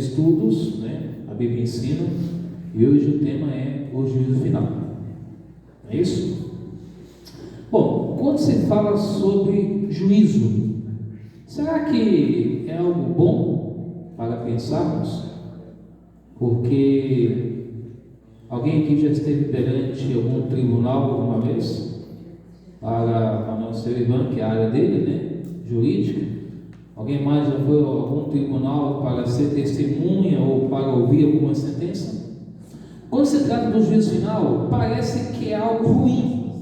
estudos, né? A Bíblia ensina, e hoje o tema é o juízo final. É isso? Bom, quando se fala sobre juízo, será que é algo bom para pensarmos? Porque alguém aqui já esteve perante algum tribunal alguma vez? Para a nossa irmã, que é a área dele, né? Jurídica. Alguém mais já foi a algum tribunal para ser testemunha ou para ouvir alguma sentença? Quando se trata do juízo final, parece que é algo ruim,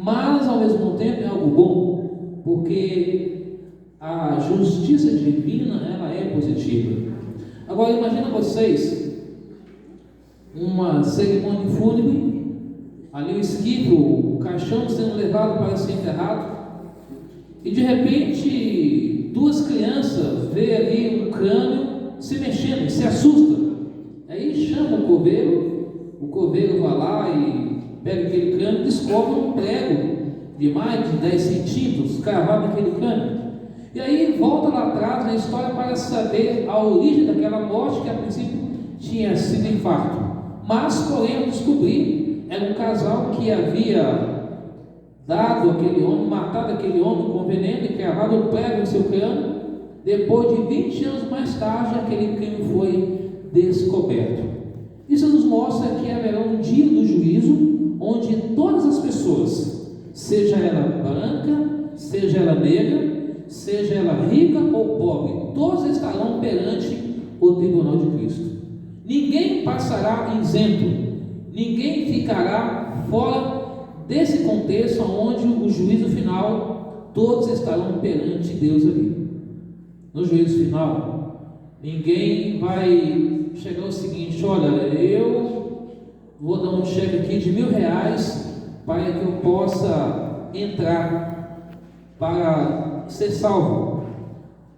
mas ao mesmo tempo é algo bom, porque a justiça divina, ela é positiva. Agora imagina vocês uma cerimônia fúnebre, ali o esquife, o caixão sendo levado para ser enterrado, e de repente duas crianças vê ali um crânio se mexendo, se assusta. Aí chama o coveiro vai lá e pega aquele crânio e descobre um prego de mais de 10 centímetros cravado naquele crânio. E aí volta lá atrás na história para saber a origem daquela morte, que a princípio tinha sido infarto. Mas, porém, ao descobrir, era um casal que havia dado aquele homem, matado aquele homem com veneno e cravado um prego em seu crânio. Depois de 20 anos mais tarde, aquele crime foi descoberto. Isso nos mostra que haverá um dia do juízo, onde todas as pessoas, seja ela branca, seja ela negra, seja ela rica ou pobre, todos estarão perante o tribunal de Cristo. Ninguém passará isento, ninguém ficará fora desse contexto onde o juízo final, todos estarão perante Deus ali. No juízo final, ninguém vai chegar ao seguinte: olha, eu vou dar um cheque aqui de R$1.000 para que eu possa entrar para ser salvo.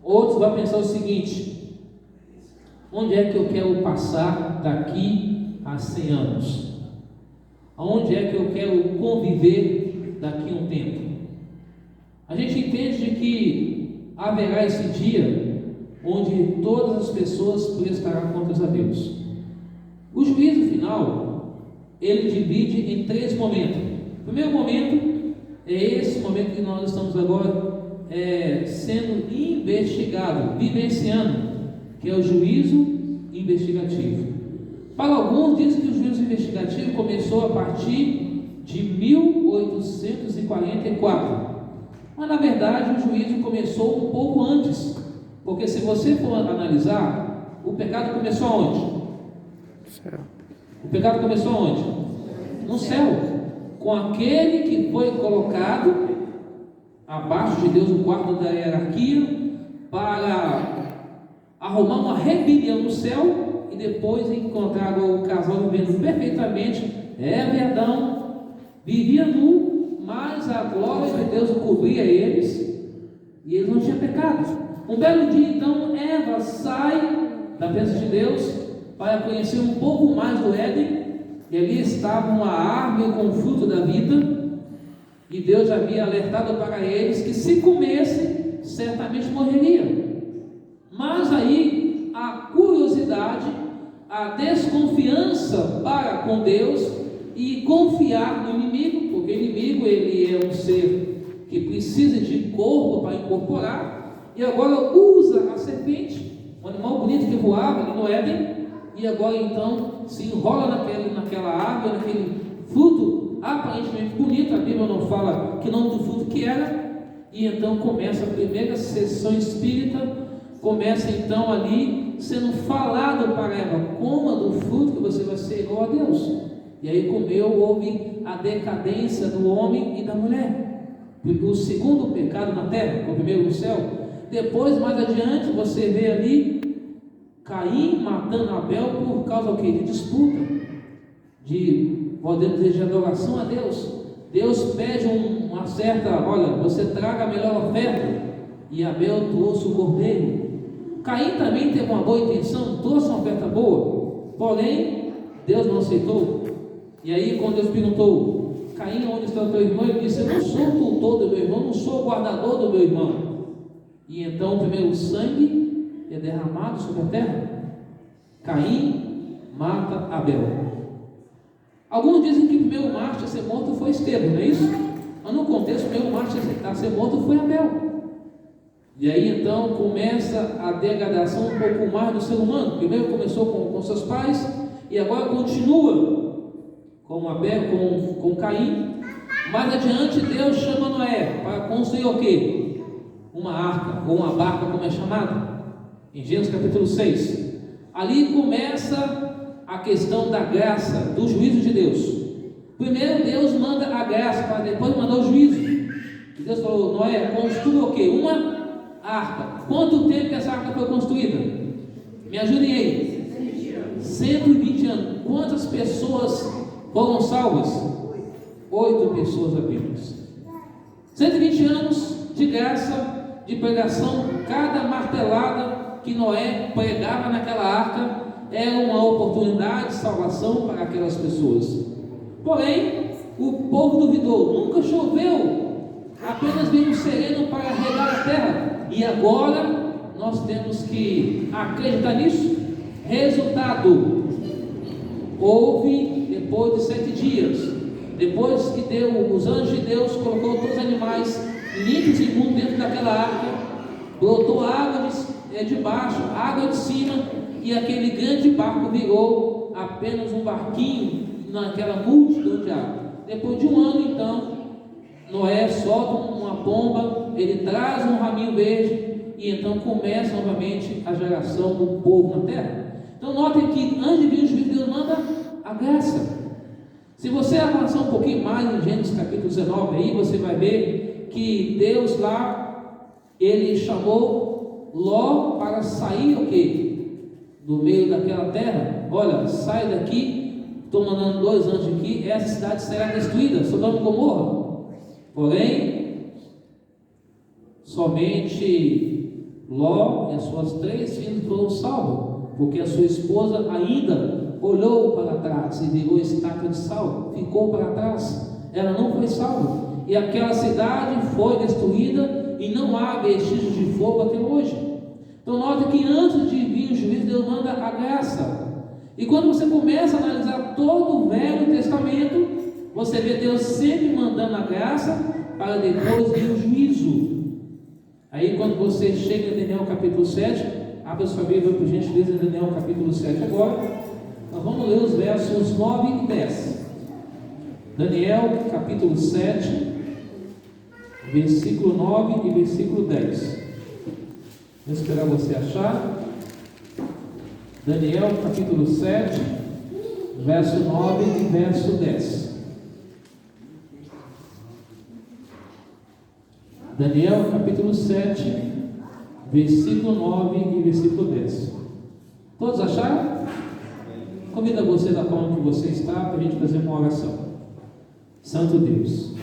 Outros vão pensar o seguinte: onde é que eu quero passar daqui a 100 anos? Aonde é que eu quero conviver daqui a um tempo? A gente entende de que haverá esse dia onde todas as pessoas prestarão contas a Deus. O juízo final, ele divide em 3 momentos. O primeiro momento é esse momento que nós estamos agora sendo investigado, vivenciando, que é o juízo investigativo. Para alguns dizem que o juízo investigativo começou a partir de 1844, mas na verdade o juízo começou um pouco antes, porque se você for analisar, o pecado começou onde? O pecado começou onde? No céu, com aquele que foi colocado abaixo de Deus, no quarto da hierarquia, para arrumar uma rebelião no céu. E depois encontrar o casal vivendo perfeitamente, verdão, vivia nu, mas a glória de Deus cobria eles, e eles não tinham pecado. Um belo dia, então, Eva sai da presença de Deus para conhecer um pouco mais do Éden, e ali estava uma árvore com o fruto da vida, e Deus havia alertado para eles que se comesse, certamente morreria. Mas aí a curiosidade, a desconfiança para com Deus e confiar no inimigo, porque o inimigo ele é um ser que precisa de corpo para incorporar, e agora usa a serpente, um animal bonito que voava ali no Éden, e agora então se enrola naquela árvore, naquele fruto aparentemente bonito. A Bíblia não fala que nome do fruto que era, e então começa a primeira sessão espírita. Começa então ali sendo falado para Eva: coma do fruto que você vai ser igual a Deus. E aí comeu, houve a decadência do homem e da mulher. O segundo pecado na terra, o primeiro no céu. Depois, mais adiante, você vê ali Caim matando Abel por causa do quê? De disputa, podemos dizer, de adoração a Deus. Deus pede uma certa, olha, você traga a melhor oferta, e Abel trouxe o cordeiro. Caim também teve uma boa intenção, trouxe uma oferta boa, porém Deus não aceitou. E aí quando Deus perguntou: Caim, onde está o teu irmão? Ele disse: eu não sou o tutor do meu irmão, não sou o guardador do meu irmão. E então primeiro o sangue é derramado sobre a terra, Caim mata Abel. Alguns dizem que o primeiro mártir a ser morto foi Estevão, não é isso? Mas no contexto, o primeiro mártir a ser morto foi Abel. E aí então começa a degradação um pouco mais do ser humano. Primeiro começou com seus pais, e agora continua com Abel, com Caim. Mais adiante Deus chama Noé para construir o quê? Uma arca, ou uma barca, como é chamada, em Gênesis capítulo 6. Ali começa a questão da graça, do juízo de Deus. Primeiro Deus manda a graça, para depois mandar o juízo. E Deus falou: Noé, construa o quê? Uma arca. Quanto tempo que essa arca foi construída? Me ajudem aí. 120 anos. Quantas pessoas foram salvas? 8 pessoas apenas. 120 anos de graça, de pregação. Cada martelada que Noé pregava naquela arca era uma oportunidade de salvação para aquelas pessoas. Porém, o povo duvidou. Nunca choveu, apenas veio um sereno para regar a terra. E agora nós temos que acreditar nisso. Resultado: houve, depois de 7 dias, depois que os anjos de Deus colocou todos os animais limpos e imundos dentro daquela arca, brotou água de baixo, água de cima, e aquele grande barco virou apenas um barquinho naquela multidão de água. Depois de um ano, então, Noé solta uma pomba, ele traz um raminho verde, e então começa novamente a geração do povo na terra. Então notem que antes de vir o juízo, Deus manda a graça. Se você avançar um pouquinho mais em Gênesis capítulo 19, aí você vai ver que Deus lá, ele chamou Ló para sair o quê? Do meio daquela terra. Olha, sai daqui, estou mandando 2 anjos aqui, essa cidade será destruída, Sodoma e Gomorra. Porém, somente Ló e as suas 3 filhas foram salvos, porque a sua esposa ainda olhou para trás e virou estátua de sal, ficou para trás, ela não foi salva, e aquela cidade foi destruída e não há vestígios de fogo até hoje. Então note que antes de vir o juízo, Deus manda a graça. E quando você começa a analisar todo o Velho Testamento, você vê Deus sempre mandando a graça para depois vir o juízo. Aí quando você chega em Daniel capítulo 7, abre sua Bíblia por gentileza em Daniel capítulo 7 agora. Nós vamos ler os versos 9 e 10. Daniel capítulo 7, versículo 9 e versículo 10. Vou esperar você achar. Daniel capítulo 7, verso 9 e verso 10. Daniel capítulo 7, versículo 9 e versículo 10. Todos acharam? Convido você da forma que você está para a gente fazer uma oração. Santo Deus,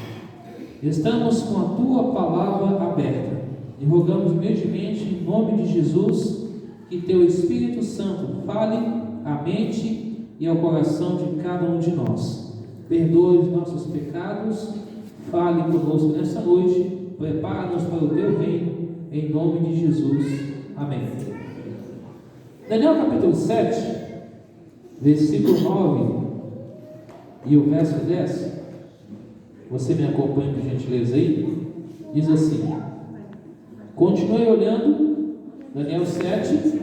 estamos com a Tua palavra aberta e rogamos humildemente em nome de Jesus que Teu Espírito Santo fale à mente e ao coração de cada um de nós. Perdoe os nossos pecados, fale conosco nessa noite, prepara-nos para o Teu reino, em nome de Jesus. Amém. Daniel capítulo 7, versículo 9 e o verso 10, você me acompanha por gentileza aí, diz assim: continue olhando, Daniel 7,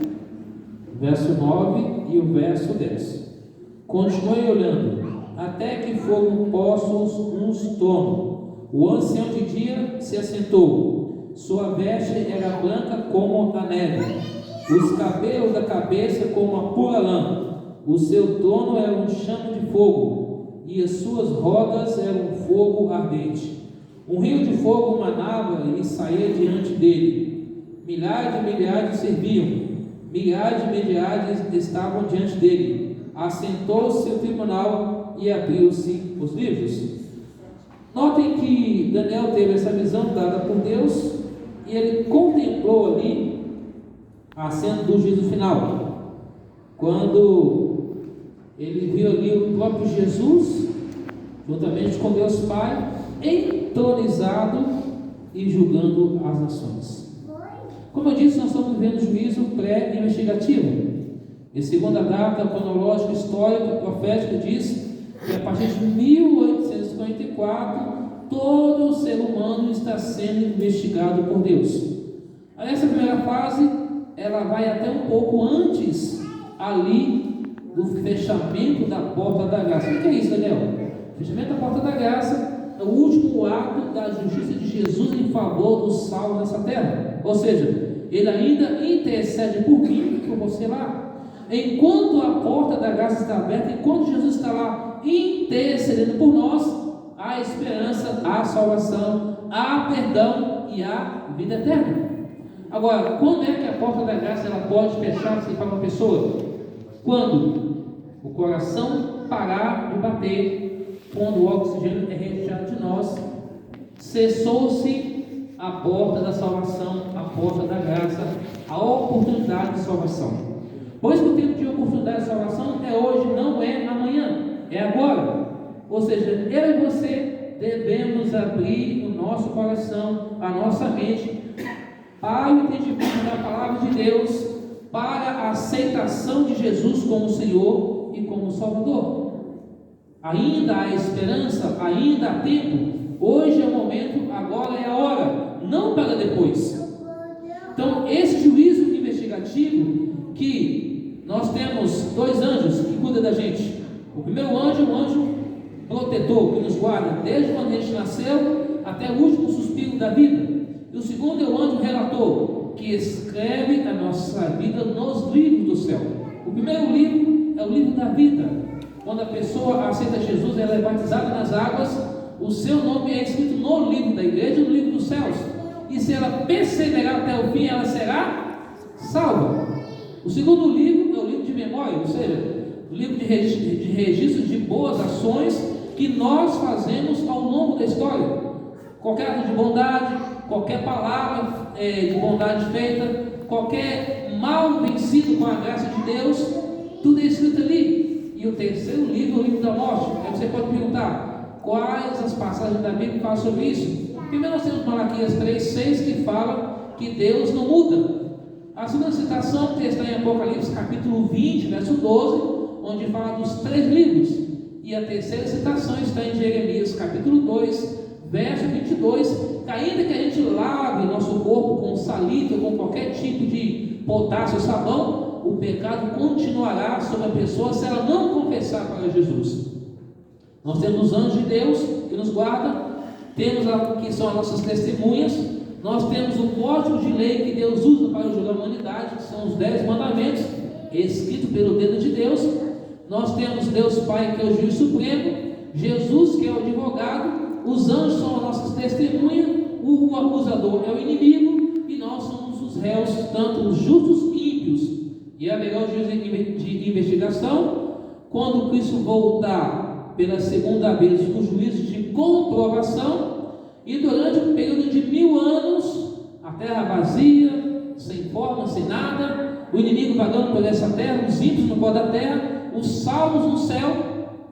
verso 9 e o verso 10. Continue olhando, até que foram postos uns tronos. O ancião de dia se assentou, sua veste era branca como a neve, os cabelos da cabeça como a pura lã. O seu trono era um chama de fogo, e as suas rodas eram um fogo ardente. Um rio de fogo manava e saía diante dele. Milhares de milhares serviam, milhares de milhares estavam diante dele. Assentou-se seu tribunal e abriu-se os livros. Notem que Daniel teve essa visão dada por Deus, e ele contemplou ali a cena do juízo final, quando ele viu ali o próprio Jesus, juntamente com Deus Pai, entronizado e julgando as nações. Como eu disse, nós estamos vivendo juízo pré-investigativo. E segundo a data cronológica, histórica, profética, diz que a partir de 1854, todo ser humano está sendo investigado por Deus. Essa primeira fase, ela vai até um pouco antes ali do fechamento da porta da graça. O que é isso, Daniel? O fechamento da porta da graça é o último ato da justiça de Jesus em favor dos salvos nessa terra. Ou seja, ele ainda intercede por mim e por você lá. Enquanto a porta da graça está aberta, enquanto Jesus está lá intercedendo por nós, há esperança, há salvação, há perdão e há vida eterna. Agora, quando é que a porta da graça ela pode fechar-se para uma pessoa? Quando o coração parar de bater, quando o oxigênio é retirado de nós, cessou-se a porta da salvação, a porta da graça, a oportunidade de salvação. Pois que o tempo de oportunidade de salvação é hoje, não é amanhã, é agora. Ou seja, eu e você devemos abrir o nosso coração, a nossa mente, para o entendimento da palavra de Deus, para a aceitação de Jesus como Senhor e como Salvador. Ainda há esperança, ainda há tempo. Hoje é o momento, agora é a hora, não para depois. Então, esse juízo investigativo que nós temos 2 anjos que cuidam da gente. O primeiro anjo é um anjo protetor, que nos guarda desde quando a gente nasceu até o último suspiro da vida. E o segundo é o anjo relator, que escreve a nossa vida nos livros do céu. O primeiro livro é o livro da vida. Quando a pessoa aceita Jesus, ela é batizada nas águas, o seu nome é escrito no livro da igreja, no livro dos céus. E se ela perseverar até o fim, ela será salva. O segundo livro é o livro de memória, ou seja, o livro de registros de boas ações que nós fazemos ao longo da história. Qualquer ato de bondade, qualquer palavra de bondade feita, qualquer mal vencido com a graça de Deus, tudo é escrito ali. E o terceiro livro é o livro da morte. Aí você pode perguntar, quais as passagens da Bíblia que falam sobre isso? Primeiro nós temos Malaquias 3:6, que fala que Deus não muda. A segunda citação que está em Apocalipse capítulo 20, verso 12, onde fala dos 3 livros. E a terceira citação está em Jeremias capítulo 2, verso 22, que ainda que a gente lave nosso corpo com salitre ou com qualquer tipo de potássio ou sabão, o pecado continuará sobre a pessoa se ela não confessar para Jesus. Nós temos os anjos de Deus que nos guardam, temos que são as nossas testemunhas, nós temos o código de lei que Deus usa para julgar a humanidade, que são os 10 mandamentos, escritos pelo dedo de Deus. Nós temos Deus Pai, que é o juiz supremo, Jesus, que é o advogado, os anjos são as nossas testemunhas, o acusador é o inimigo, e nós somos os réus, tanto os justos e ímpios. E haverá o juízo de investigação, quando Cristo voltar pela segunda vez, o juízo de comprovação. E durante um período de 1000 anos, a terra vazia, sem forma, sem nada, o inimigo vagando por essa terra, os ímpios no pó da terra, os salvos no céu.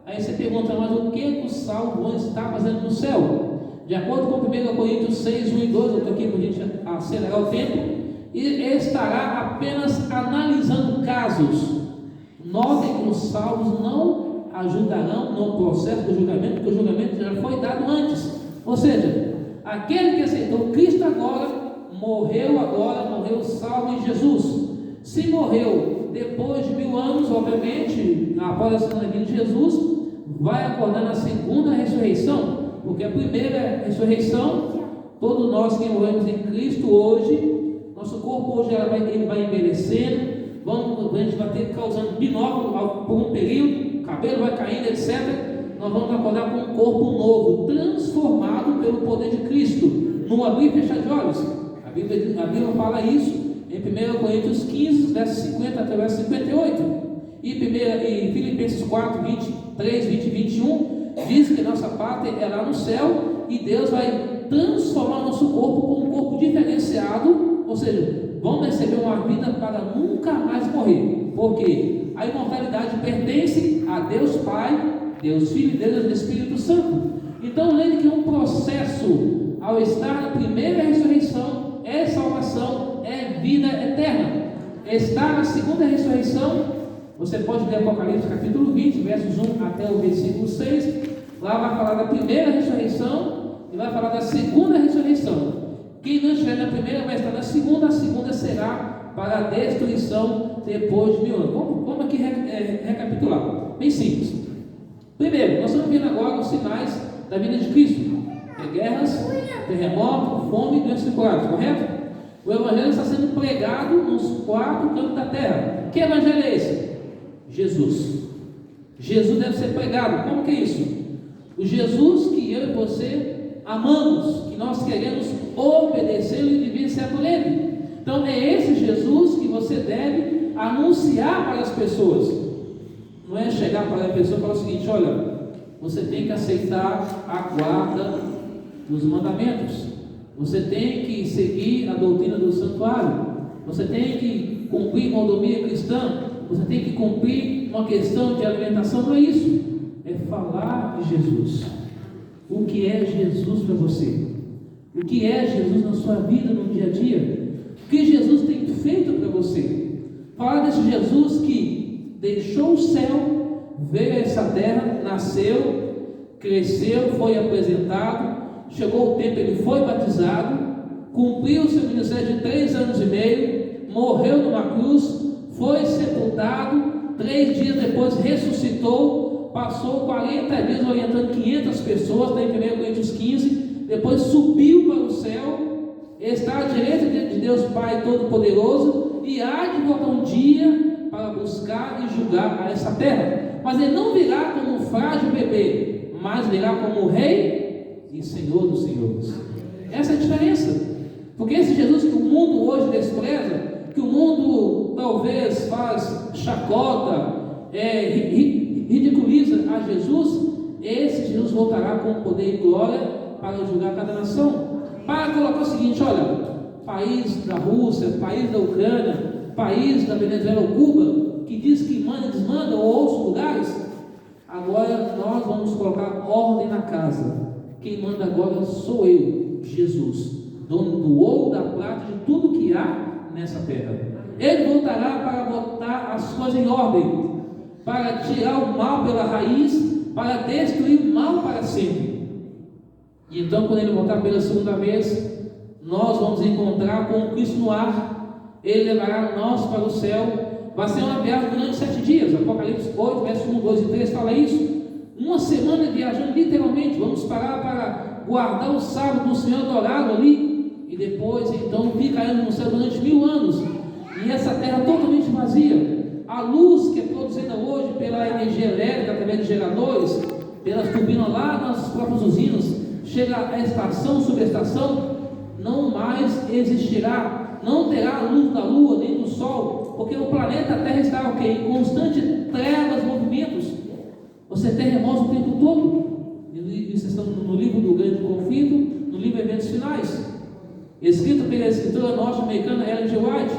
Aí você pergunta, mas o que os salvos vão estar fazendo no céu? De acordo com 1 Coríntios 6, 1 e 2, eu estou aqui para a gente acelerar o tempo, e ele estará apenas analisando casos. Notem que os salvos não ajudarão no processo do julgamento, porque o julgamento já foi dado antes. Ou seja, aquele que aceitou Cristo agora, morreu salvo em Jesus. Se morreu depois de 1000 anos, obviamente, após a segunda vinda de Jesus, vai acordar na segunda ressurreição, porque a primeira ressurreição, todos nós que morremos em Cristo hoje, nosso corpo hoje ele vai envelhecendo, a gente vai ter causando binóculo por um período, o cabelo vai caindo, etc. Nós vamos acordar com um corpo novo, transformado pelo poder de Cristo, num abrir e fechar de olhos. A Bíblia fala isso em 1 Coríntios 15, versos 50 até o verso 58. E Filipenses 4, 23, 20 e 21, diz que nossa pátria é lá no céu, e Deus vai transformar nosso corpo com um corpo diferenciado, ou seja, vamos receber uma vida para nunca mais morrer, porque a imortalidade pertence a Deus Pai, Deus Filho e Deus Espírito Santo. Então lembre que um processo, ao estar na primeira ressurreição, é salvação, é vida eterna. Estar na segunda ressurreição Você pode ler Apocalipse capítulo 20, versos 1 até o versículo 6. Lá vai falar da primeira ressurreição e vai falar da segunda ressurreição. Quem não estiver na primeira vai estar na segunda. A segunda será para a destruição depois de 1000 anos. Vamos aqui recapitular. Bem simples. Primeiro, nós estamos vendo agora os sinais da vinda de Cristo. Guerras, terremoto, fome e doenças circulares, correto? O evangelho está sendo pregado nos 4 cantos da terra. Que evangelho é esse? Jesus. Jesus deve ser pregado. Como que é isso? O Jesus que eu e você amamos, que nós queremos obedecê-lo e vivenciar por ele. Então é esse Jesus que você deve anunciar para as pessoas. Não é chegar para a pessoa e falar o seguinte: olha, você tem que aceitar a guarda dos mandamentos, você tem que seguir a doutrina do santuário, você tem que cumprir mordomia cristã, você tem que cumprir uma questão de alimentação. Não é isso, é falar de Jesus. O que é Jesus para você? O que é Jesus na sua vida, no dia a dia? O que Jesus tem feito para você? Falar desse Jesus que deixou o céu, veio a essa terra, nasceu, cresceu, foi apresentado, chegou o tempo, ele foi batizado, cumpriu o seu ministério de 3 anos e meio, morreu numa cruz, foi sepultado, 3 dias depois ressuscitou, passou 40 dias orientando 500 pessoas, está em 1 Coríntios 15, depois subiu para o céu, está à direita de Deus Pai Todo-Poderoso, e há de voltar um dia para buscar e julgar a essa terra. Mas ele não virá como um frágil bebê, mas virá como o Rei e Senhor dos Senhores. Essa é a diferença. Porque esse Jesus que o mundo hoje despreza, que o mundo talvez faz chacota, ridiculiza a Jesus, esse Jesus voltará com poder e glória para julgar cada nação. Para colocar o seguinte: olha, país da Rússia, país da Ucrânia, país da Venezuela ou Cuba, que diz que manda e desmanda, ou outros lugares, agora nós vamos colocar ordem na casa. Quem manda agora sou eu, Jesus, dono do ouro, da prata, de tudo que há nessa terra. Ele voltará para botar as coisas em ordem, para tirar o mal pela raiz, para destruir o mal para sempre. E então, quando ele voltar pela segunda vez, nós vamos encontrar com Cristo no ar. Ele levará nós para o céu. Vai ser uma viagem durante 7 dias. Apocalipse 8, versos 1, 2 e 3 fala isso. Uma semana viajando, literalmente. Vamos parar para guardar o sábado do Senhor adorado ali, e depois então ficaremos no céu durante 1000 anos, e essa terra totalmente vazia. A luz que é produzida hoje pela energia elétrica, através de geradores, pelas turbinas lá nas próprias usinas, chega a estação, subestação, não mais existirá, não terá a luz da lua nem do sol, porque o planeta Terra está em constante trevas, movimentos. Você tem terremotos o tempo todo. Isso está no livro do Grande Conflito, no livro Eventos Finais, escrito pela escritora norte-americana Ellen G. White.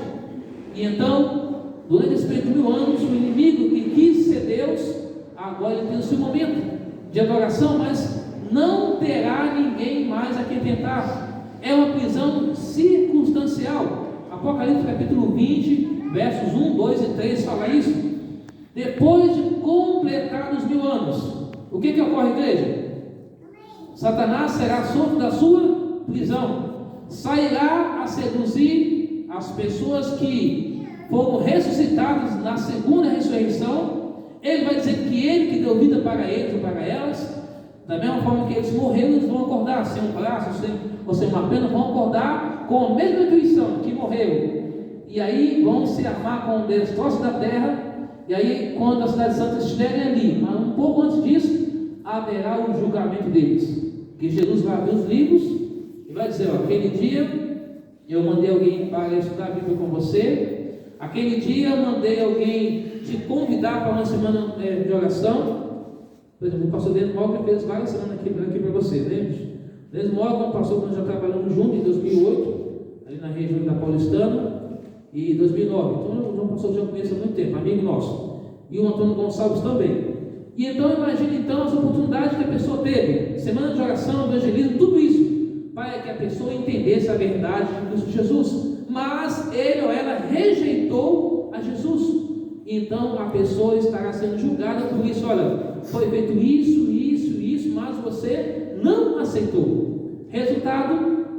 E então, durante esse período de 1000 anos, o inimigo que quis ser Deus, agora ele tem o seu momento de adoração, mas não terá ninguém mais a quem tentar. É uma prisão circunstancial. Apocalipse capítulo 20, versos 1, 2 e 3 fala isso. Depois de completados 1000 anos, o que ocorre, igreja? Satanás será solto da sua prisão, sairá a seduzir as pessoas que foram ressuscitadas na segunda ressurreição. Ele vai dizer que ele que deu vida para eles ou para elas, da mesma forma que eles morreram, eles vão acordar sem um braço, sem uma perna, vão acordar com a mesma intuição que morreram, e aí vão se armar com o destroço da terra. E aí, quando a cidade santa estiverem ali, mas um pouco antes disso, haverá o julgamento deles, que Jesus vai abrir os livros e vai dizer: ó, aquele dia eu mandei alguém para estudar a Bíblia com você, aquele dia eu mandei alguém te convidar para uma semana de oração. Por exemplo, o pastor Denis Morgan fez várias semanas aqui para você, né? Denis Morgan passou quando já trabalhamos junto em 2008, ali na região da Paulistana, e 2009, então o João Pastor já conhece há muito tempo, amigo nosso, e o Antônio Gonçalves também. E então imagine então as oportunidades que a pessoa teve, semana de oração, evangelismo, tudo isso, para que a pessoa entendesse a verdade de Cristo Jesus. Mas ele ou ela rejeitou a Jesus, então a pessoa estará sendo julgada por isso. Olha, foi feito isso, isso, isso, mas você não aceitou. Resultado,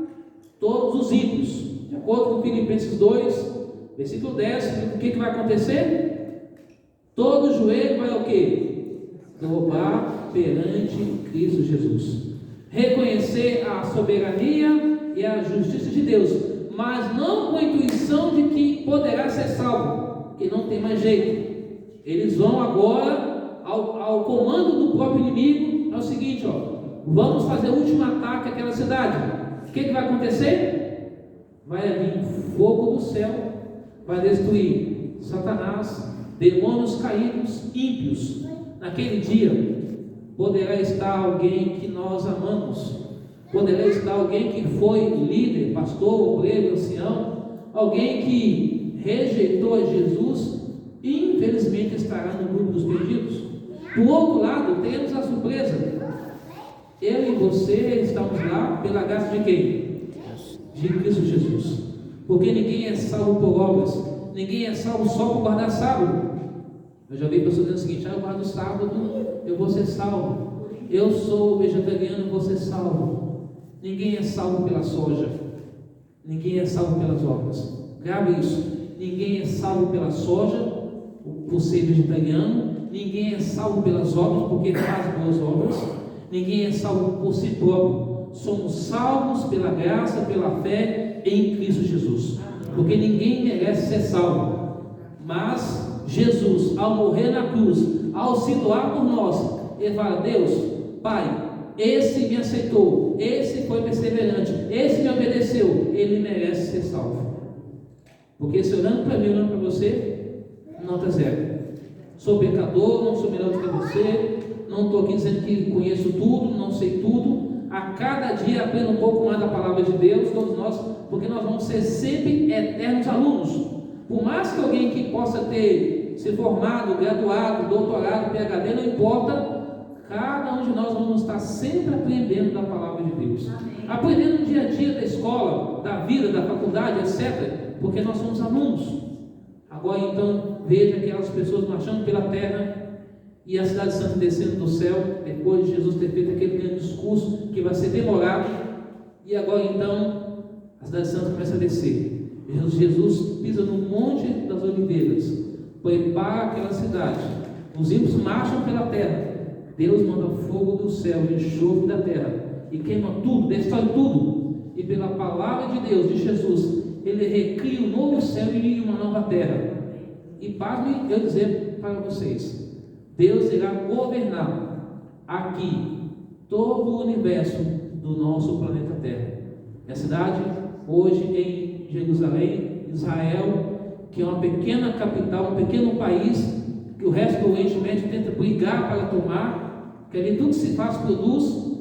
todos os ímpios, de acordo com Filipenses 2, versículo 10, o que vai acontecer? Todo joelho vai o quê? Dobrar perante Cristo Jesus. Reconhecer a soberania e a justiça de Deus, mas não com a intuição de que poderá ser salvo, que não tem mais jeito. Eles vão agora ao comando do próprio inimigo. É o seguinte, vamos fazer o último ataque àquela cidade. O que vai acontecer? Vai vir fogo do céu, vai destruir Satanás, demônios caídos, ímpios. Naquele dia poderá estar alguém que nós amamos, poderá estar alguém que foi líder, pastor, obreiro, ancião, alguém que rejeitou a Jesus e infelizmente estará no grupo dos perdidos. Por outro lado, temos a surpresa. Eu e você estamos lá pela graça de quem? De Cristo Jesus. Porque ninguém é salvo por obras, ninguém é salvo só por guardar sábado. Eu já vi pessoas dizendo o seguinte: eu guardo sábado, eu vou ser salvo. Eu sou vegetariano, eu vou ser salvo. Ninguém é salvo pela soja, ninguém é salvo pelas obras. Grave isso: ninguém é salvo pela soja por ser vegetariano, ninguém é salvo pelas obras porque faz boas obras, ninguém é salvo por si próprio. Somos salvos pela graça, pela fé em Cristo Jesus, porque ninguém merece ser salvo, mas Jesus, ao morrer na cruz, ao se doar por nós, ele fala: Deus, Pai, esse me aceitou, esse foi perseverante, esse me obedeceu, ele merece ser salvo. Porque se olhando para mim, olhando para você, nota zero. Sou pecador, não sou melhor do que você, não estou aqui dizendo que conheço tudo, não sei tudo. A cada dia aprendo um pouco mais da palavra de Deus, todos nós, porque nós vamos ser sempre eternos alunos. Por mais que alguém que possa ter se formado, graduado, doutorado, PhD, não importa, cada um de nós vamos estar sempre aprendendo da palavra de Deus. Aprendendo no dia a dia da escola, da vida, da faculdade, etc., porque nós somos alunos. Agora então, veja aquelas pessoas marchando pela terra e a cidade santa descendo do céu, depois de Jesus ter feito aquele grande discurso que vai ser demorado, e agora então a cidade santa começa a descer. Jesus pisa no Monte das Oliveiras, prepara aquela cidade, os ímpios marcham pela terra, Deus manda fogo do céu, enxofre da terra, e queima tudo, destrói tudo, e pela palavra de Deus, de Jesus, ele recria um novo céu e uma nova terra. E pasme eu dizer para vocês, Deus irá governar aqui todo o universo do nosso planeta Terra. E a cidade, hoje em Jerusalém, Israel, que é uma pequena capital, um pequeno país, que o resto do Oriente Médio tenta brigar para tomar, que ali tudo se faz, produz,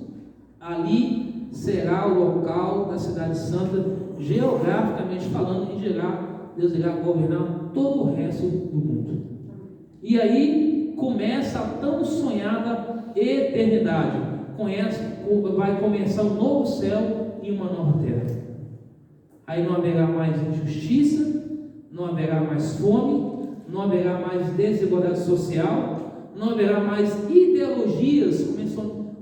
ali será o local da cidade santa, geograficamente falando, e Deus irá governar todo o resto do mundo. E aí começa a tão sonhada eternidade. Vai começar um novo céu e uma nova terra. Aí não haverá mais injustiça, não haverá mais fome, não haverá mais desigualdade social, não haverá mais ideologias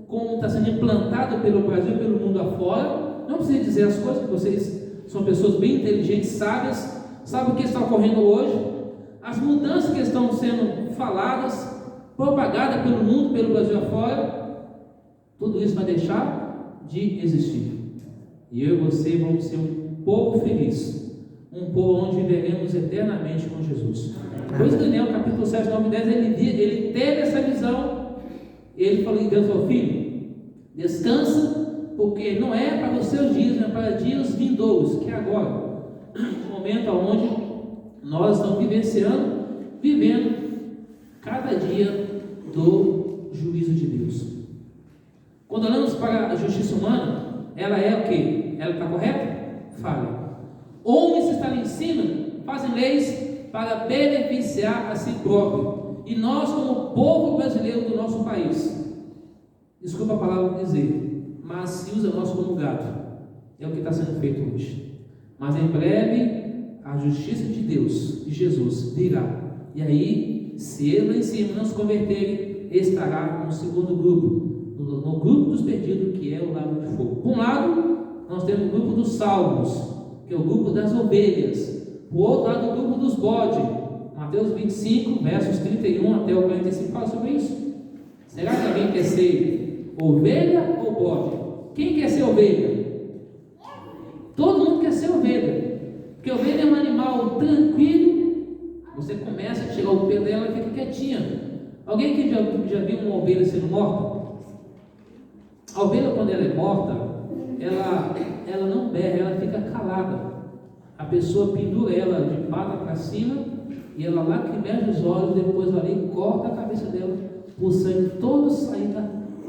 como está sendo implantado pelo Brasil e pelo mundo afora. Não precisa dizer as coisas, que vocês são pessoas bem inteligentes, sábias, sabem o que está ocorrendo hoje, as mudanças que estão sendo faladas, propagadas pelo mundo, pelo Brasil afora. Tudo isso vai deixar de existir, e eu e você vamos ser um povo feliz, um povo onde viveremos eternamente com Jesus. Pois Daniel capítulo 7, 9 e 10, ele teve essa visão. Ele falou: Deus falou: filho, descansa, porque não é para os seus dias, não é para dias vindouros, que é agora, o momento onde nós estamos vivendo cada dia do juízo de Deus. Quando olhamos para a justiça humana, ela é o quê? Ela está correta? Falha. Homens que estão lá em cima fazem leis para beneficiar a si próprio. E nós, como povo brasileiro do nosso país, desculpa a palavra dizer, mas se usa nós como gado. É o que está sendo feito hoje. Mas em breve a justiça de Deus, de Jesus, virá, E aí, se ele lá em cima não se converterem, estará no segundo grupo, no grupo dos perdidos, que é o lago de fogo. Por um lado, nós temos o grupo dos salvos, que é o grupo das ovelhas. Por outro lado, o grupo dos bodes. Mateus 25, versos 31 até o 45 fala sobre isso. Será que alguém quer ser ovelha ou bode? Quem quer ser ovelha? Todo mundo quer ser ovelha, porque ovelha é um animal tranquilo. Você começa a tirar o pelo dela e fica quietinha. Alguém que já viu uma ovelha sendo morta? A ovelha, quando ela é morta, ela não berra, ela fica calada. A pessoa pendura ela de pata para cima e ela lacrimeja os olhos, depois ali corta a cabeça dela, o sangue todo sair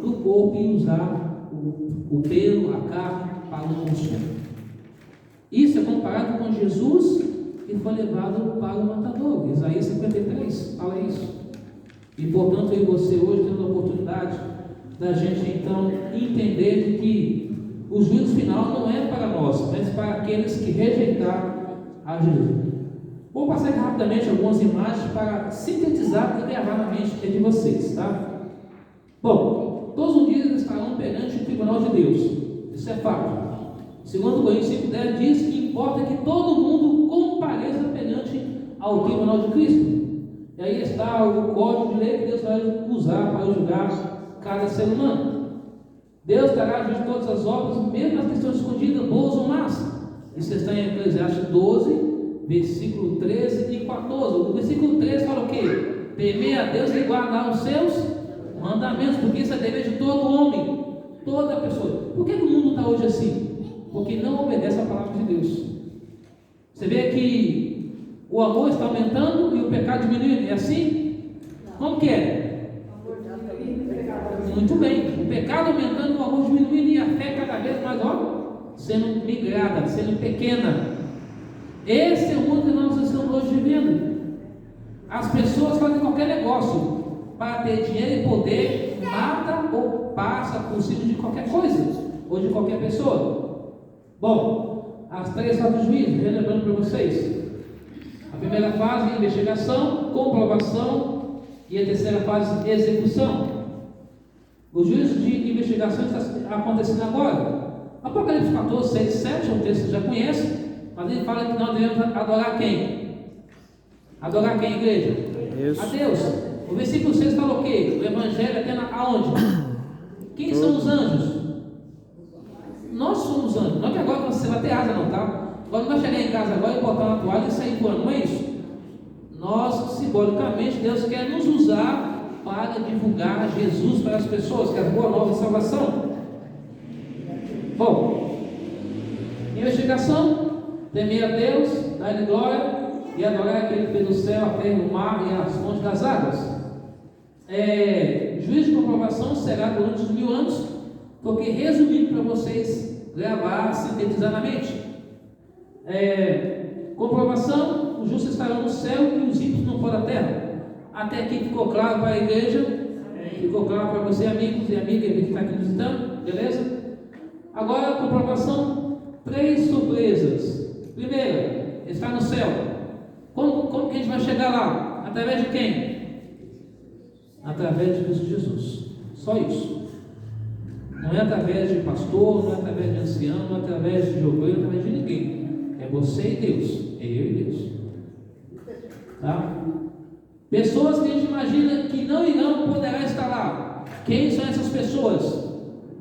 do corpo e usar o pelo, a carne para o consumo. Isso é comparado com Jesus, que foi levado para o matador. Isaías 53 fala isso. E portanto, eu e você hoje temos a oportunidade da gente então entender de que o juízo final não é para nós, mas para aqueles que rejeitaram a Jesus. Vou passar aqui rapidamente algumas imagens para sintetizar e gravar na mente de vocês, tá? Bom, todos os dias estarão perante o tribunal de Deus. Isso é fato. Segundo Coríntios 5,10 diz que importa que todo mundo compareça perante ao tribunal de Cristo. E aí está o código de lei que Deus vai usar para julgar cada ser humano. Deus dará a juízo de todas as obras, mesmo as que estão escondidas, boas ou más. Isso está em Eclesiastes 12, versículo 13 e 14. O versículo 13 fala o quê? Temer a Deus e guardar os seus mandamentos, porque isso é dever de todo homem, toda pessoa. Por que o mundo está hoje assim? Porque não obedece a palavra de Deus. Você vê que o amor está aumentando e o pecado diminuindo. É assim? Como que é? Muito bem. O pecado aumentando, o amor diminuindo e a fé cada vez mais, sendo migrada, sendo pequena. Esse é o mundo que nós estamos hoje vivendo. As pessoas fazem qualquer negócio para ter dinheiro e poder, mata ou passa por cima de qualquer coisa ou de qualquer pessoa. Bom, as três fases de juízo, relembrando para vocês. A primeira fase, investigação, comprovação, e a terceira fase, execução. O juízo de investigação está acontecendo agora. Apocalipse 14, 6 e 7 é um texto que você já conhece, mas ele fala que nós devemos adorar quem? Adorar quem, igreja? Isso. A Deus. O versículo 6 fala o quê? O evangelho é aonde? Quem são os anjos? Nós somos anjos. Não é que agora você vai ter asa não, tá? Agora não vai chegar em casa agora e botar uma toalha e sair voando, não é isso? Nós, simbolicamente, Deus quer nos usar para divulgar Jesus para as pessoas, que é a boa nova de salvação. Bom, investigação, temer a Deus, dar-lhe glória e adorar aquele que fez o céu, a terra, o mar e as fontes das águas. Juízo de comprovação será durante os 1000 anos, porque resumindo para vocês gravar, sintetizar na mente. Comprovação, os justos estarão no céu e os ímpios não fora da terra. Até aqui ficou claro para a igreja? Ficou claro para você, amigos e amigas que está aqui visitando? Beleza? Agora a comprovação, 3 surpresas. Primeira, está no céu. Como que a gente vai chegar lá? Através de quem? Através de Cristo Jesus. Só isso. Não é através de pastor, não é através de ancião, não é através de jogador, não é através de ninguém. É você e Deus. É eu e Deus. Tá? Pessoas que a gente imagina que não irão, poderá estar lá. Quem são essas pessoas?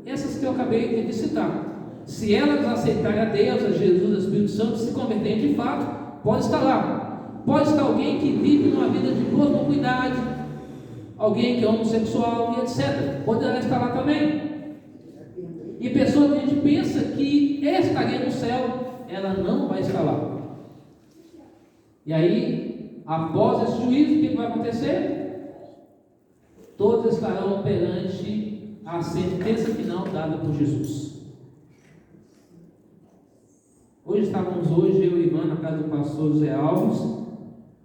Essas que eu acabei de citar. Se elas aceitarem a Deus, a Jesus, ao Espírito Santo, se converterem de fato, pode estar lá. Pode estar alguém que vive uma vida de promiscuidade, alguém que é homossexual e etc. Poderá estar lá também. E pessoas que a gente pensa que estaria no céu, ela não vai estar lá. E aí, após esse juízo, o que vai acontecer? Todos estarão perante a sentença final dada por Jesus. Eu e Ivan, na casa do pastor José Alves,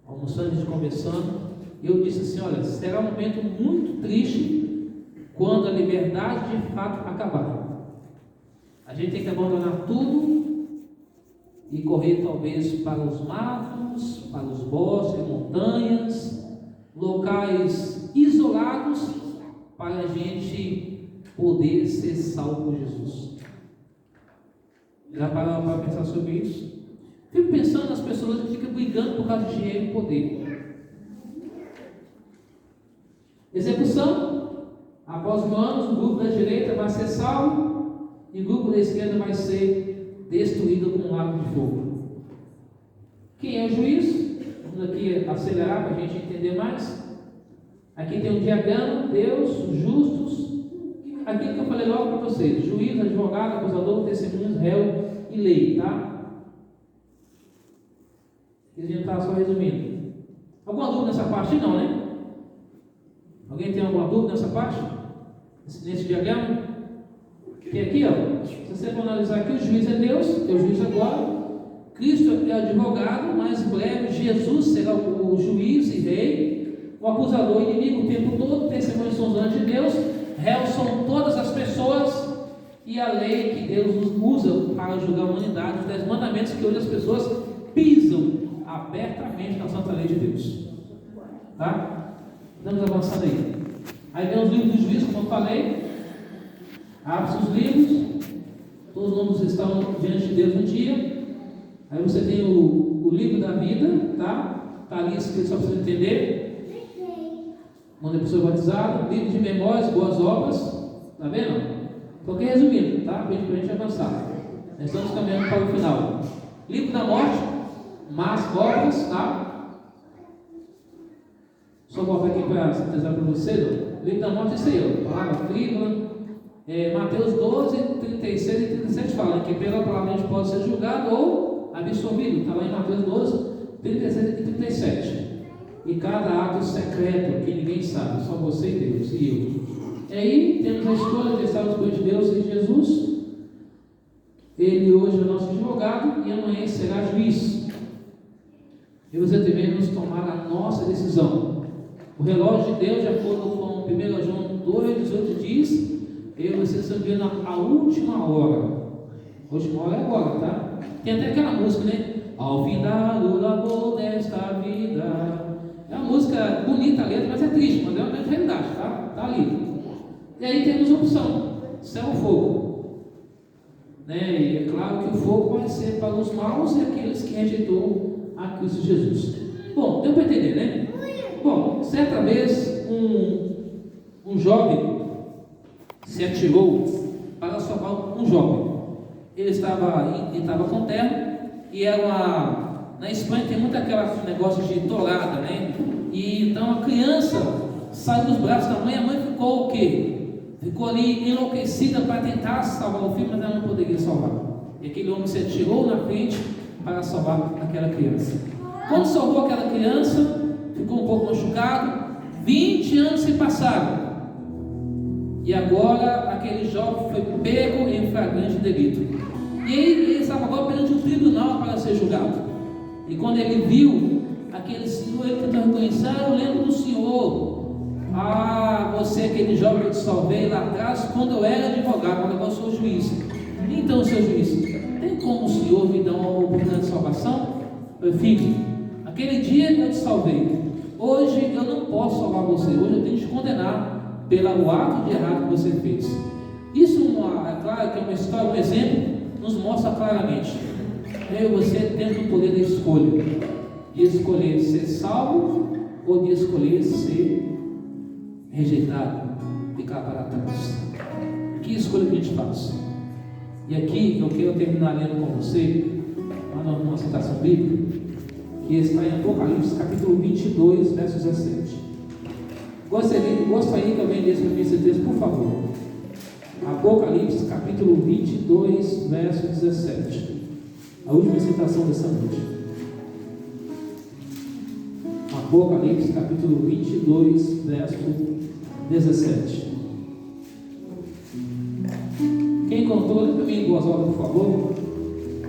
almoçando e conversando, e eu disse assim, olha, será um momento muito triste quando a liberdade de fato acabar. A gente tem que abandonar tudo e correr talvez para os matos, para os bosques, montanhas, locais isolados, para a gente poder ser salvo por Jesus. Já pararam para pensar sobre isso? Fico pensando nas pessoas que ficam brigando por causa de dinheiro e poder. Execução. Após 1 ano, o grupo da direita vai ser salvo e o grupo da esquerda vai ser destruído com um lago de fogo. Quem é o juiz? Vamos aqui acelerar para a gente entender mais. Aqui tem um diagrama: Deus, justos. Aquilo que eu falei logo para vocês: juiz, advogado, acusador, testemunhas, réu e lei, tá? A gente está só resumindo. Alguma dúvida nessa parte? Não, né? Alguém tem alguma dúvida nessa parte? Nesse diagrama? Que aqui, ó, se você for analisar aqui, o juiz é Deus, é o juiz agora. Cristo é o advogado, mas em breve Jesus será o juiz e rei. O acusador e inimigo o tempo todo. Testemunhas são os anjos de Deus. Réus são todas as pessoas. E a lei que Deus usa para julgar a humanidade, os 10 mandamentos que hoje as pessoas pisam abertamente na santa lei de Deus. Tá? Vamos avançando aí. Aí vem os livros do juízo, como eu falei. Abre-se os livros. Todos os nomes estão diante de Deus um dia. Aí você tem o livro da vida, tá? Está ali escrito só para você entender. Quando a pessoa é batizada. Livro de memórias, boas obras. Tá vendo? Estou aqui resumindo, tá? Para a gente avançar. Nós estamos caminhando para o final. Livro da morte, más obras, tá? Só voltar aqui para sintetizar para vocês. Ó. Livro da morte é isso aí, ó. Palavra frívola. Mateus 12, 36 e 37 fala que pela palavra a gente pode ser julgado ou absolvido. Está lá em Mateus 12, 36 e 37. E cada ato secreto que ninguém sabe, só você e Deus e eu. E aí temos a escolha de estar nos coisas de Deus e Jesus. Ele hoje é o nosso advogado e amanhã será juiz. E você devemos tomar a nossa decisão. O relógio de Deus, de acordo com 1 João 2,18 diz: eu e você estamos vivendo a última hora. A última hora é agora, tá? Tem até aquela música, né? Ao findar o labor desta vida. É uma música bonita a letra, mas é triste, mas é uma realidade, tá? Tá ali. E aí temos a opção: céu ou fogo. Né? E é claro que o fogo vai ser para os maus e aqueles que rejeitou a Cristo Jesus. Bom, deu para entender, né? Bom, certa vez um jovem se atirou para salvar um jovem. Ele estava com terra e era na Espanha tem muito aquele negócio de tourada, né? E então a criança saiu dos braços da mãe, a mãe ficou o quê? Ficou ali enlouquecida para tentar salvar o filho, mas ela não poderia salvar. E aquele homem se atirou na frente para salvar aquela criança. Quando salvou aquela criança, ficou um pouco machucado. 20 anos se passaram. E agora aquele jovem foi pego em flagrante delito. E ele estava agora perante um tribunal para ser julgado. E quando ele viu aquele senhor, ele tentou reconhecer: eu lembro do senhor. Você, aquele jovem que eu te salvei lá atrás, quando eu era advogado, agora eu sou juiz. Então, seu juiz, tem como o senhor me dar uma oportunidade de salvação? Meu filho, aquele dia eu te salvei. Hoje eu não posso salvar você. Hoje eu tenho que te condenar pelo ato de errado que você fez. Isso é claro que é uma história, um exemplo, nos mostra claramente. Eu e você temos o poder da escolha, de escolher ser salvo ou de escolher ser rejeitado, ficar para trás. Que escolha que a gente faz? E aqui eu quero terminar lendo com você uma citação bíblica que está em Apocalipse capítulo 22, verso 17. Gostaria que alguém lesse para mim esse texto, por favor. Apocalipse capítulo 22, verso 17. A última citação dessa noite. Apocalipse capítulo 22, verso 17. Quem contou, lê para mim em voz alta, por favor.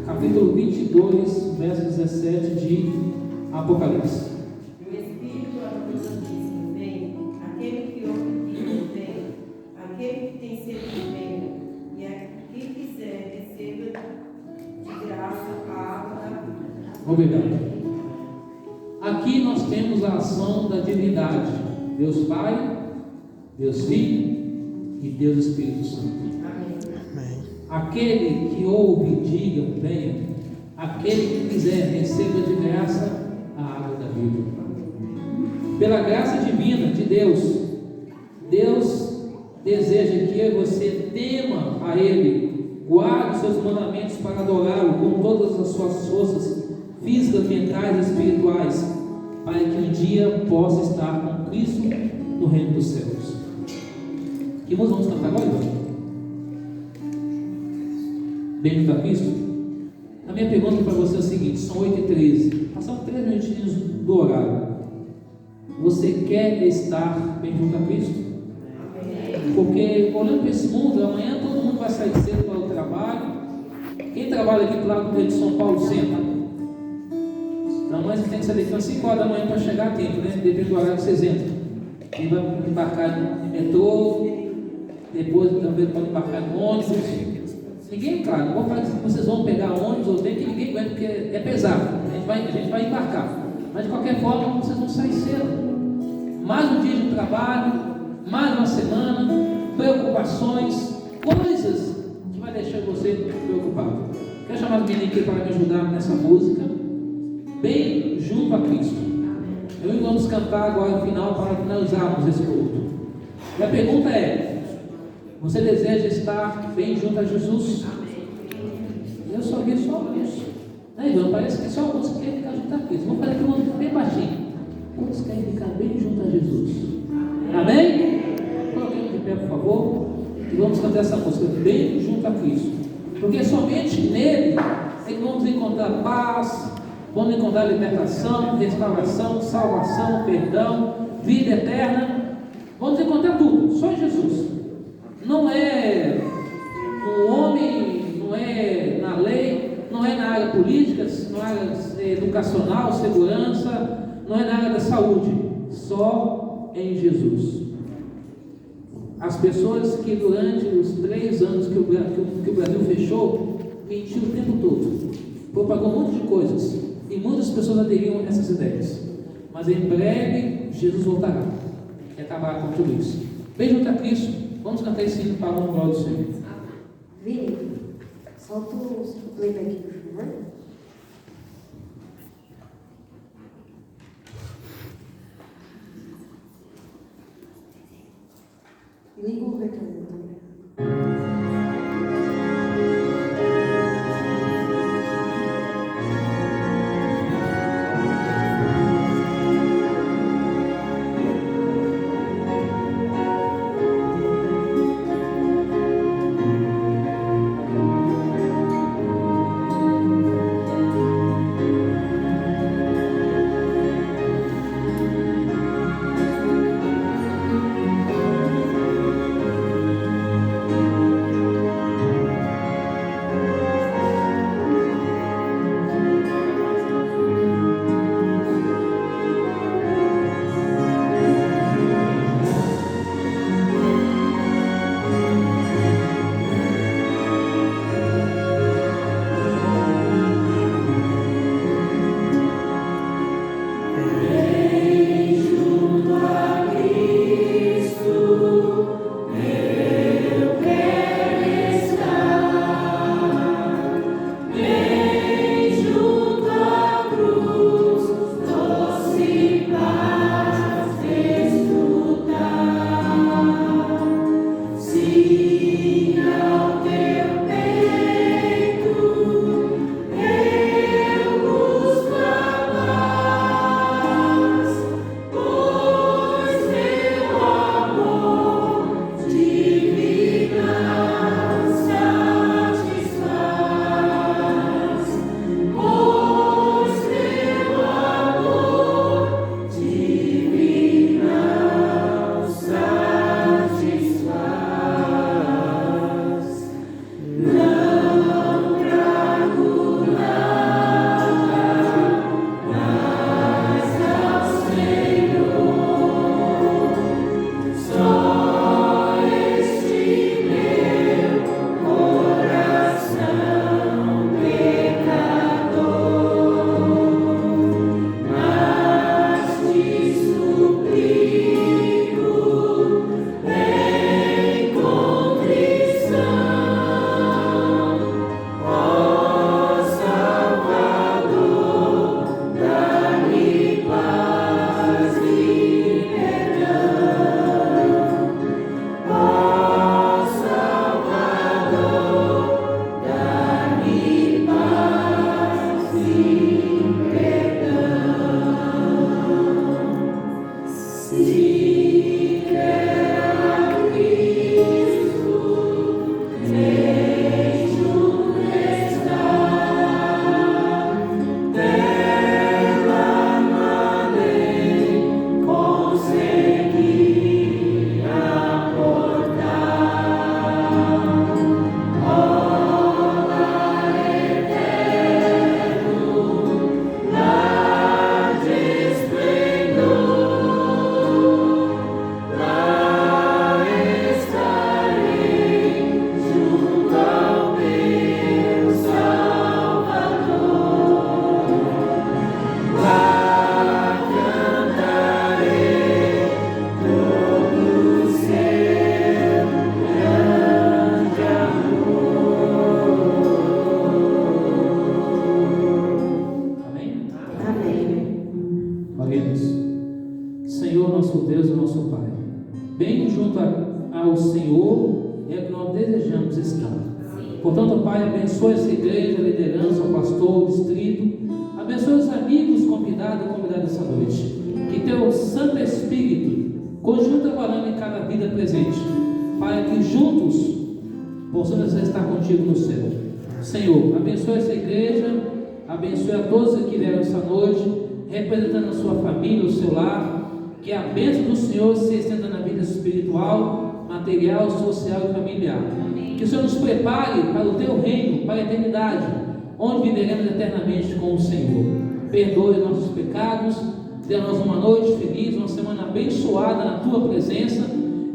Capítulo 22, verso 17 de Apocalipse. O Espírito disse: vem, aquele que ouve, vem, aquele que tem sede, vem, e aquele que quiser, receba de graça a água Obrigado. Aqui nós temos a ação da divindade: Deus Pai, Deus Filho e Deus Espírito Santo. Amém. Aquele que ouve, diga, venha. Aquele que quiser, receba de graça a água da vida. Pela graça divina de Deus, Deus deseja que eu e você tema a Ele, guarde os seus mandamentos para adorá-lo com todas as suas forças físicas, mentais e espirituais, para que um dia possa estar com Cristo no reino dos céus. Que música vamos cantar agora, irmão? Bem-vindo a Cristo. A minha pergunta para você é a seguinte: são 8h13, passamos 3 minutinhos do horário. Você quer estar bem junto a Cristo? Porque olhando para esse mundo, amanhã todo mundo vai sair cedo para o trabalho. Quem trabalha aqui do lado de São Paulo centro, então amanhã você tem que sair daqui às 5 horas da manhã para chegar a tempo, né? Depende do horário que vocês entram. E vai embarcar no metrô, depois também pode embarcar no ônibus. Ninguém, claro, não vou falar que vocês vão pegar ônibus ou tem, que ninguém aguenta, porque é pesado. A gente vai embarcar. Mas de qualquer forma, vocês vão sair cedo. Mais um dia de trabalho, mais uma semana, preocupações, coisas que vai deixar você preocupado. Quero chamar os meninos aqui para me ajudar nessa música, bem junto a Cristo. Eu e vamos cantar agora no final para finalizarmos esse culto. E a pergunta é: você deseja estar bem junto a Jesus? Eu só vi só isso. Ivan, parece que só alguns querem ficar junto a Cristo. Vamos fazer aquilo bem baixinho. Quantos querem ficar bem junto a Jesus? Amém? Coloquem de pé, por favor. E vamos cantar essa música, bem junto a Cristo. Porque somente nele é que vamos encontrar paz, vamos encontrar libertação, restauração, salvação, perdão, vida eterna. Vamos encontrar tudo, só em Jesus. Não é no homem, não é na lei, não é na área política, não é na área educacional, segurança, não é na área da saúde, só em Jesus. As pessoas que durante os 3 anos que o Brasil fechou, mentiram o tempo todo, propagou um monte de coisas, e muitas pessoas aderiam a essas ideias, mas em breve Jesus voltará e acabará com tudo isso. Bem junto a Cristo. Vamos cantar esse hino para a glória do Senhor. Vini, solta o playback, por favor. Liga o retorno também. nosso Pai. Bem junto ao Senhor é o que nós desejamos estar. Portanto, Pai, abençoe essa igreja, a liderança, o pastor, o distrito. Abençoe os amigos convidados e convidadas essa noite. Que teu Santo Espírito continue trabalhando em cada vida presente, para que juntos possamos estar contigo no céu. Senhor, abençoe essa igreja, abençoe a todos que vieram essa noite, representando a sua família, o seu lar. Que a bênção do Senhor se estenda na vida espiritual, material, social e familiar. Que o Senhor nos prepare para o teu reino, para a eternidade, onde viveremos eternamente com o Senhor. Perdoe nossos pecados, dê-nos uma noite feliz, uma semana abençoada na tua presença.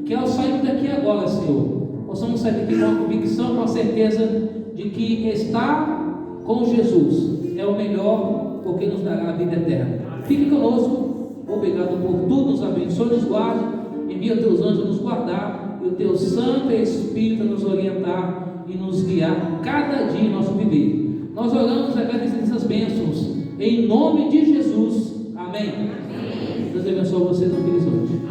Que ao sairmos daqui agora, Senhor, possamos sair daqui com a convicção, com a certeza de que estar com Jesus é o melhor, porque nos dará a vida eterna. Fique conosco. Obrigado por tudo, nos abençoe, nos guarde, envia os teus anjos a nos guardar e o teu Santo Espírito a nos orientar e nos guiar cada dia em nosso viver. Nós oramos agradecendo essas bênçãos em nome de Jesus. Amém. Deus abençoe vocês no feliz noite.